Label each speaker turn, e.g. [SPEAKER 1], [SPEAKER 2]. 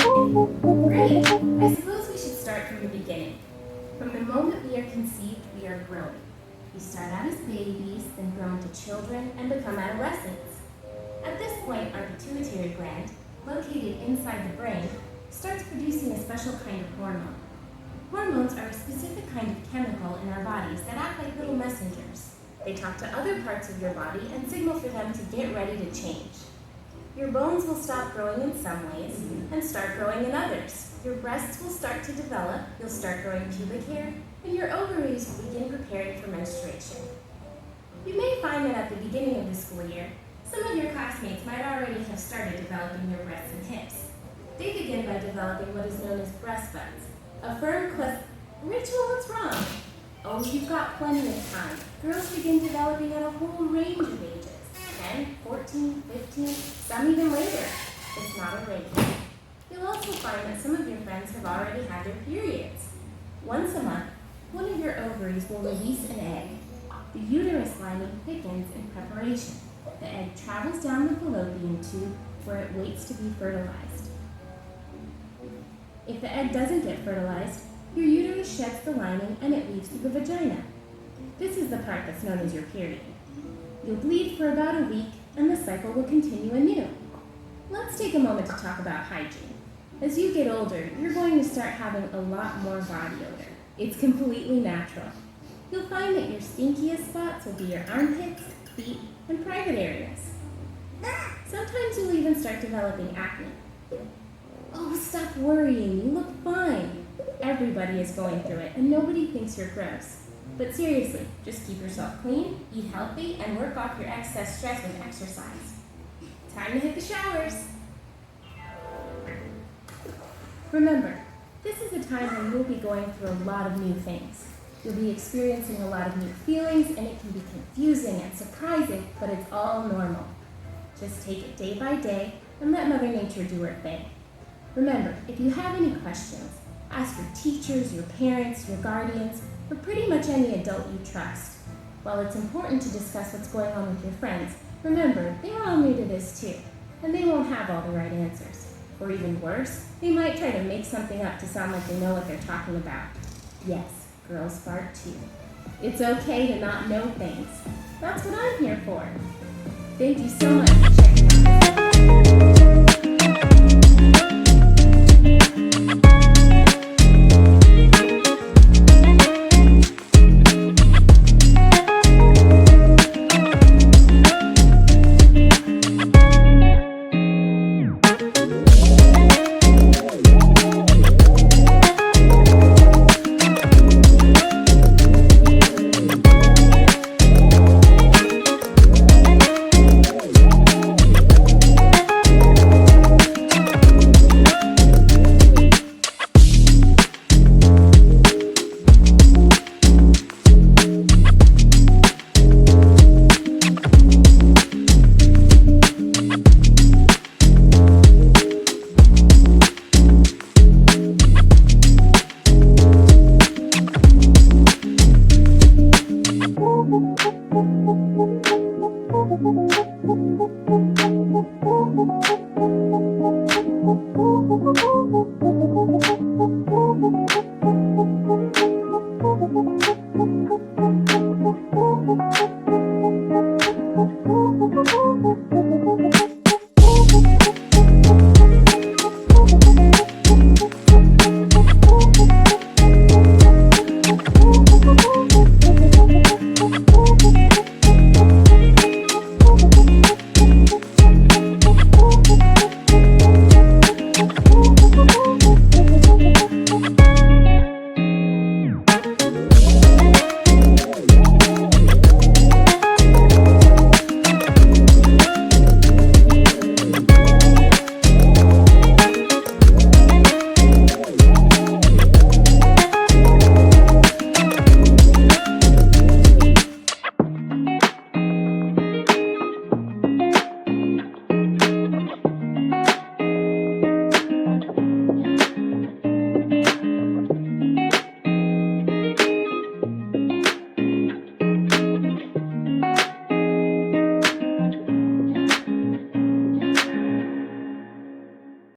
[SPEAKER 1] Great! I suppose we should start from the beginning. From the moment we are conceived, we are growing. We start out as babies, then grow into children, and become adolescents. At this point, our pituitary gland, located inside the brain, starts producing a special kind of hormone. Hormones are a specific kind of chemical in our bodies that act like little messengers. They talk to other parts of your body and signal for them to get ready to change. Your bones will stop growing in some ways and start growing in others. Your breasts will start to develop, you'll start growing pubic hair, and your ovaries will begin preparing for menstruation. You may find that at the beginning of the school year, some of your classmates might already have started developing their breasts and hips. They begin by developing what is known as breast buds, a firm Rachel, what's wrong? Oh, you've got plenty of time. Girls begin developing at a whole range of ages. 10, 14, 15, some even later. It's not a race. You'll also find that some of your friends have already had their periods. Once a month, one of your ovaries will release an egg. The uterus lining thickens in preparation. The egg travels down the fallopian tube where it waits to be fertilized. If the egg doesn't get fertilized, your uterus sheds the lining and it leaves through the vagina. This is the part that's known as your period. You'll bleed for about a week, and the cycle will continue anew. Let's take a moment to talk about hygiene. As you get older, you're going to start having a lot more body odor. It's completely natural. You'll find that your stinkiest spots will be your armpits, feet, and private areas. Sometimes you'll even start developing acne. Oh, stop worrying. You look fine. Everybody is going through it, and nobody thinks you're gross. But seriously, just keep yourself clean, eat healthy, and work off your excess stress with exercise. Time to hit the showers. Remember, this is a time when you'll be going through a lot of new things. You'll be experiencing a lot of new feelings, and it can be confusing and surprising, but it's all normal. Just take it day by day and let Mother Nature do her thing. Remember, if you have any questions, ask your teachers, your parents, your guardians, or pretty much any adult you trust. While it's important to discuss what's going on with your friends, remember, they're all new to this too, and they won't have all the right answers. Or even worse, they might try to make something up to sound like they know what they're talking about. Yes, girls fart too. It's okay to not know things. That's what I'm here for. Thank you so much for checking out this.